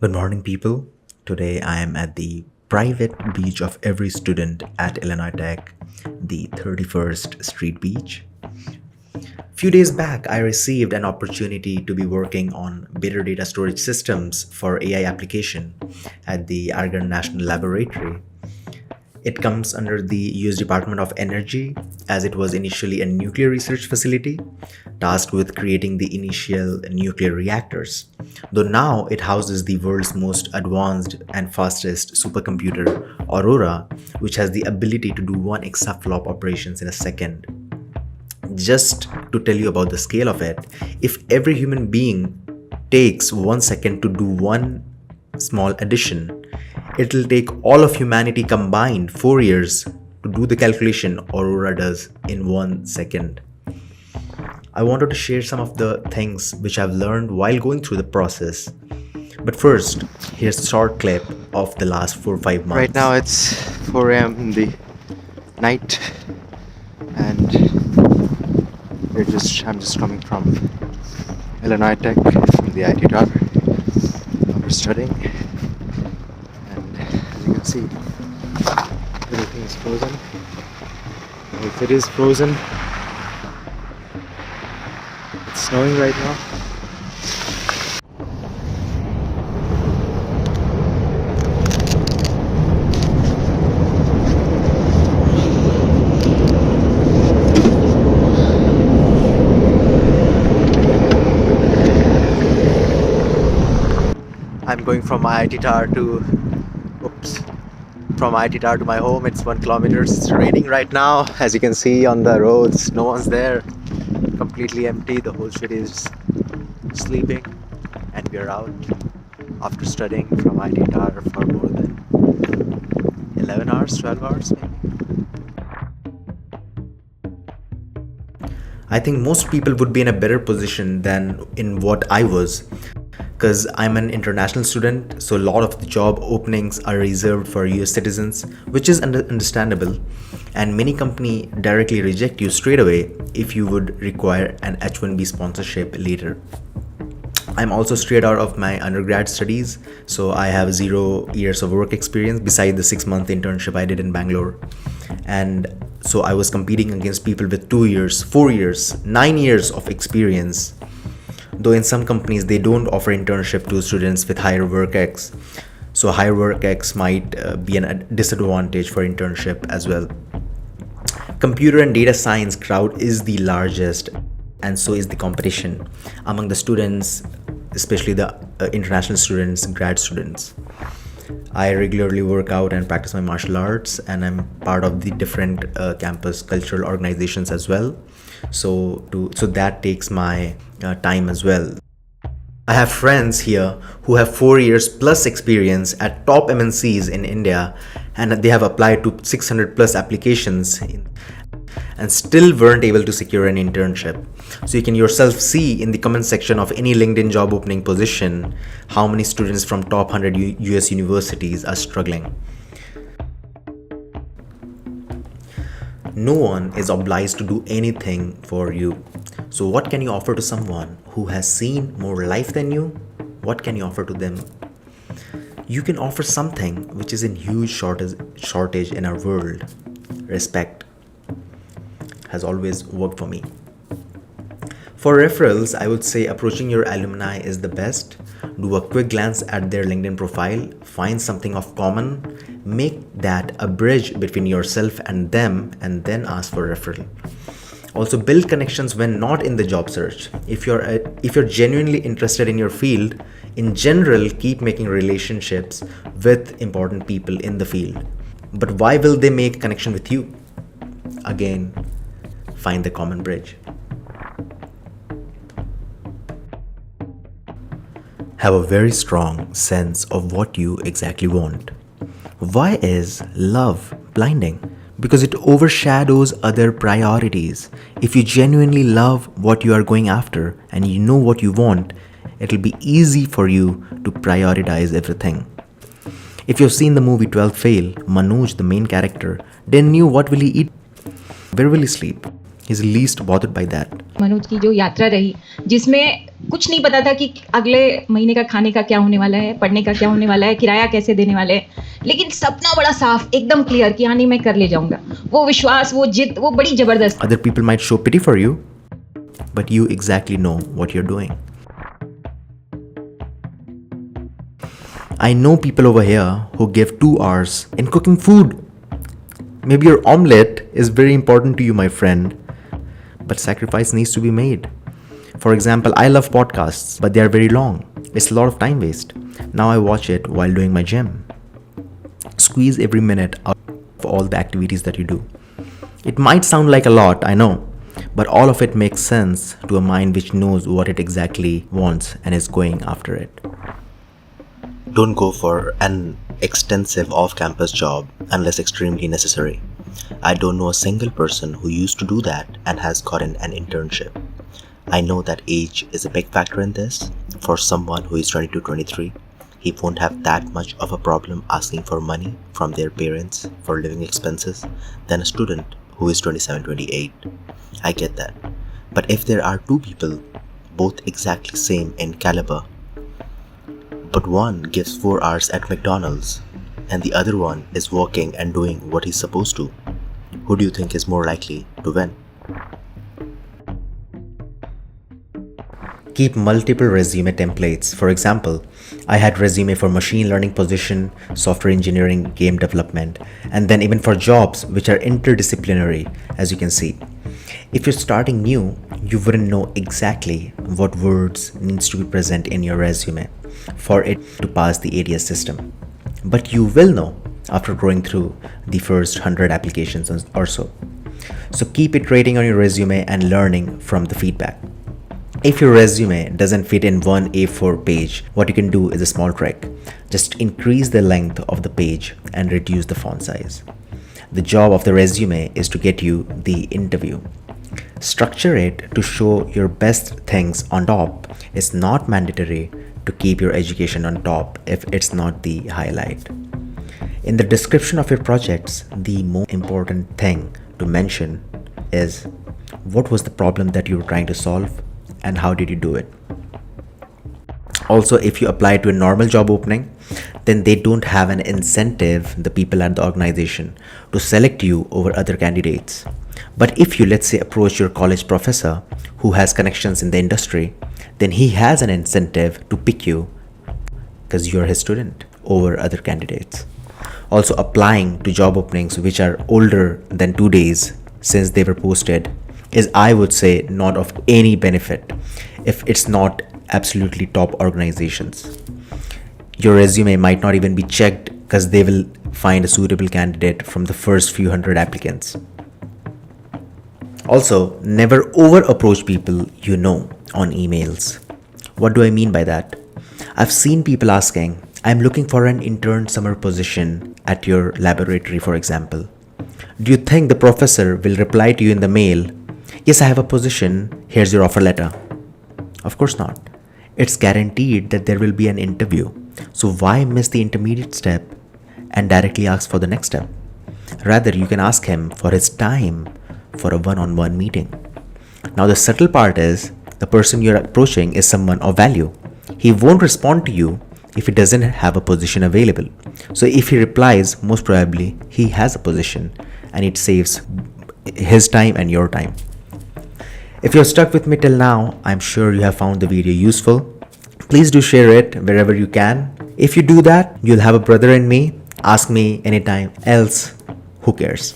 Good morning, people. Today I am at the private beach of every student at Illinois Tech, the 31st Street Beach. Few days back, I received an opportunity to be working on better data storage systems for AI application at the Argonne National Laboratory. It comes under the US Department of Energy, as it was initially a nuclear research facility tasked with creating the initial nuclear reactors, though now it houses the world's most advanced and fastest supercomputer, Aurora, which has the ability to do 1 exaflop operations in a second. Just to tell you about the scale of it, if every human being takes 1 second to do one small addition, it'll take all of humanity combined 4 years to do the calculation Aurora does in 1 second. I wanted to share some of the things which I've learned while going through the process. But first, here's a short clip of the last 4 or 5 months. Right now it's 4 a.m. in the night, and I'm just coming from Illinois Tech, from the IIT Tower. We're studying, and as you can see, everything is frozen. If it is frozen, it's snowing right now. I'm going from IIT Tower to my home. It's 1 kilometer. It's raining right now. As you can see on the roads, no one's there. Completely empty. The whole city is sleeping, and we're out after studying from IIT Tower for more than 11 hours, 12 hours maybe. I think most people would be in a better position than in what I was, because I'm an international student, so a lot of the job openings are reserved for US citizens, which is understandable, and many companies directly reject you straight away if you would require an H-1B sponsorship later. I'm also straight out of my undergrad studies, so I have 0 years of work experience beside the 6-month internship I did in Bangalore. And so I was competing against people with 2 years, 4 years, 9 years of experience. Though in some companies they don't offer internship to students with higher work X, so higher work X might be a disadvantage for internship as well. Computer and data science crowd is the largest, and so is the competition among the students, especially the international students, grad students. I regularly work out and practice my martial arts, and I'm part of the different campus cultural organizations as well. So that takes my time as well. I have friends here who have 4 years plus experience at top MNCs in India, and they have applied to 600 plus applications and still weren't able to secure an internship. So you can yourself see in the comment section of any LinkedIn job opening position how many students from top 100 US universities are struggling. No one is obliged to do anything for you. So what can you offer to someone who has seen more life than you? What can you offer to them? You can offer something which is in huge shortage in our world. Respect has always worked for me. For referrals, I would say approaching your alumni is the best. Do a quick glance at their LinkedIn profile, find something of common, make that a bridge between yourself and them, and then ask for referral. Also, build connections when not in the job search. If you're genuinely interested in your field, in general, keep making relationships with important people in the field. But why will they make connection with you? Again, find the common bridge. Have a very strong sense of what you exactly want. Why is love blinding? Because it overshadows other priorities. If you genuinely love what you are going after and you know what you want, it'll be easy for you to prioritize everything. If you've seen the movie 12 Fail, Manoj, the main character, didn't know what will he eat, where will he sleep. He's least bothered by that. Manoj की जो यात्रा रही जिसमें कुछ नहीं पता था कि अगले महीने का खाने का क्या होने वाला है, पढ़ने का क्या होने वाला है, किराया कैसे देने वाले हैं, लेकिन सपना बड़ा साफ, एकदम क्लियर कि हाँ नहीं मैं कर ले जाऊंगा. वो विश्वास, वो जिद, वो बड़ी जबरदस्त. Other people might show pity for you, but you exactly know what you're doing. I know people over here who give 2 hours in cooking food. Maybe your omelette is very important to you, my friend, but sacrifice needs to be made. For example, I love podcasts, but they are very long. It's a lot of time waste. Now I watch it while doing my gym. Squeeze every minute out of all the activities that you do. It might sound like a lot, I know, but all of it makes sense to a mind which knows what it exactly wants and is going after it. Don't go for an extensive off-campus job unless extremely necessary. I don't know a single person who used to do that and has gotten an internship. I know that age is a big factor in this. For someone who is 22, 23, he won't have that much of a problem asking for money from their parents for living expenses than a student who is 27, 28. I get that. But if there are 2 people, both exactly same in caliber, but one gives 4 hours at McDonald's and the other one is working and doing what he's supposed to, who do you think is more likely to win? Keep multiple resume templates. For example, I had resume for machine learning position, software engineering, game development, and then even for jobs which are interdisciplinary, as you can see. If you're starting new, you wouldn't know exactly what words needs to be present in your resume for it to pass the ATS system. But you will know after going through the first 100 applications or so. So keep iterating on your resume and learning from the feedback. If your resume doesn't fit in one A4 page, what you can do is a small trick. Just increase the length of the page and reduce the font size. The job of the resume is to get you the interview. Structure it to show your best things on top. It's not mandatory to keep your education on top if it's not the highlight. In the description of your projects, the most important thing to mention is what was the problem that you were trying to solve and how did you do it. Also, if you apply to a normal job opening, then they don't have an incentive, the people at the organization, to select you over other candidates. But if you, let's say, approach your college professor who has connections in the industry, then he has an incentive to pick you because you're his student over other candidates. Also, applying to job openings which are older than 2 days since they were posted is, I would say, not of any benefit if it's not absolutely top organizations. Your resume might not even be checked because they will find a suitable candidate from the first few hundred applicants. Also, never over approach people you know on emails. What do I mean by that? I've seen people asking, I'm looking for an intern summer position at your laboratory, for example. Do you think the professor will reply to you in the mail, yes, I have a position, here's your offer letter? Of course not. It's guaranteed that there will be an interview. So why miss the intermediate step and directly ask for the next step? Rather, you can ask him for his time for a one-on-one meeting. Now, the subtle part is the person you're approaching is someone of value. He won't respond to you if he doesn't have a position available. So if he replies, most probably he has a position and it saves his time and your time. If you're stuck with me till now, I'm sure you have found the video useful. Please do share it wherever you can. If you do that, you'll have a brother in me. Ask me anytime else. Who cares?